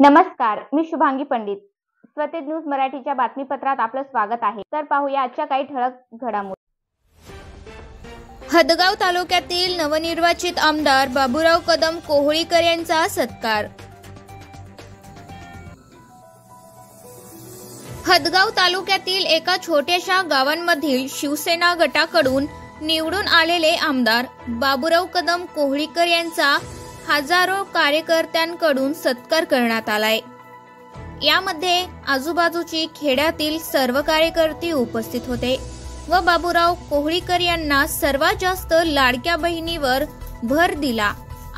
नमस्कार, मी शुभांगी पंडित. स्वतेज न्यूज मराठीच्या बातमीपत्रात आपलं स्वागत आहे. तर पाहूया आजच्या काही ठळक घडामोडी. हदगाव तालुक्यातील नवनिर्वाचित आमदार बाबूराव कदम कोहळीकर यांचा सत्कार. हदगाव तालुक्यातील एका छोट्याशा गावांमधील शिवसेना गटाकडून निवडून आलेले आमदार बाबूराव कदम कोहळीकर यांचा हजारो कार्यकर्त्यांकडून सत्कार करण्यात आलाय. यामध्ये आजूबाजूची खेड्यातील सर्व कार्यकर्ते उपस्थित होते व बाबूराव कोहळीकर यांना सर्वात जास्त लाडक्या बहिणीवर भर दिला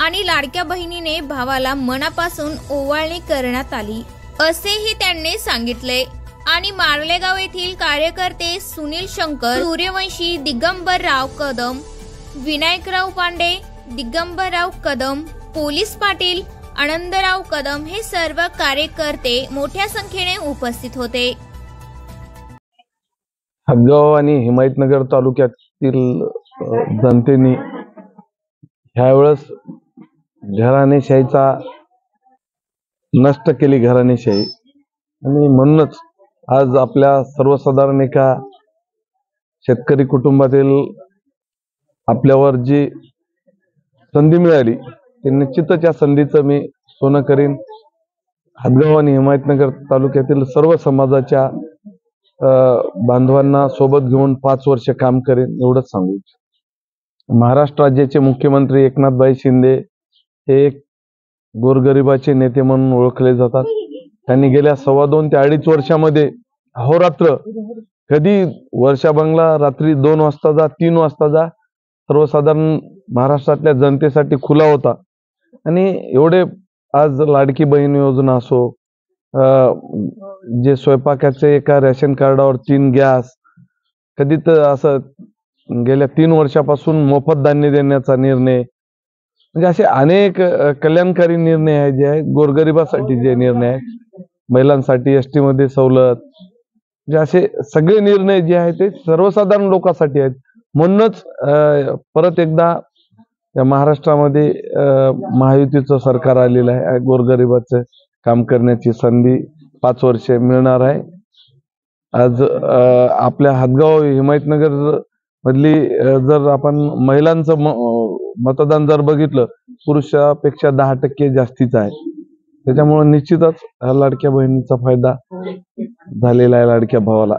आणि लाडक्या बहिणीने भावाला मनापासून ओवाळणी करण्यात आली असेही त्यांनी सांगितले. आणि मार्लेगाव येथील कार्यकर्ते सुनील शंकर, सूर्यवंशी, दिगंबरराव कदम, विनायकराव पांडे, दिगंबरराव कदम, पोलीस पाटील, आनंदराव कदम हे सर्व कार्यकर्ते मोठ्या संख्येने उपस्थित होते. हदगाव आणि हिमायतनगर तालुक्यातील जनतेने ह्यावेळेस घराणेशाहीचा नष्ट केली घराणेशाही आणि म्हणूनच आज आपल्या सर्वसाधारण एका शेतकरी कुटुंबातील आपल्यावर जी संधी मिळाली ते निश्चितच या संधीचं मी सोनं करीन. हदगाव आणि हिमायतनगर तालुक्यातील सर्व समाजाच्या बांधवांना सोबत घेऊन 5 वर्ष काम करेन एवढंच सांगू. महाराष्ट्र राज्याचे मुख्यमंत्री एकनाथभाई शिंदे हे एक गोरगरिबाचे नेते म्हणून ओळखले जातात. त्यांनी गेल्या 2.25 ते 2.5 वर्षामध्ये अहोरात्र, कधी वर्षा बंगला रात्री 2 वाजता जा, 3 वाजता जा, सर्वसाधारण महाराष्ट्रातल्या जनतेसाठी खुला होता. आणि एवढे आज लाडकी बहीण योजना असो, जे स्वयंपाकाचे एका रेशन कार्डावर 3 गॅस, कधी तर असं गेल्या 3 वर्षापासून मोफत धान्य देण्याचा निर्णय, म्हणजे असे अनेक कल्याणकारी निर्णय आहेत जे आहेत. गोरगरिबासाठी जे निर्णय आहेत, महिलांसाठी एसटी मध्ये सवलत, म्हणजे असे सगळे निर्णय जे आहेत ते सर्वसाधारण लोकांसाठी आहेत. म्हणूनच परत एकदा या महाराष्ट्रामध्ये महायुतीचं सरकार आलेलं आहे. गोरगरिबाचं काम करण्याची संधी 5 वर्ष मिळणार आहे. आज आपल्या हदगाव हिमायतनगर मधली जर आपण महिलांचं मतदान जर बघितलं, पुरुषापेक्षा 10% जास्तीच आहे. त्याच्यामुळे निश्चितच लाडक्या बहिणीचा फायदा झालेला आहे लाडक्या भावाला.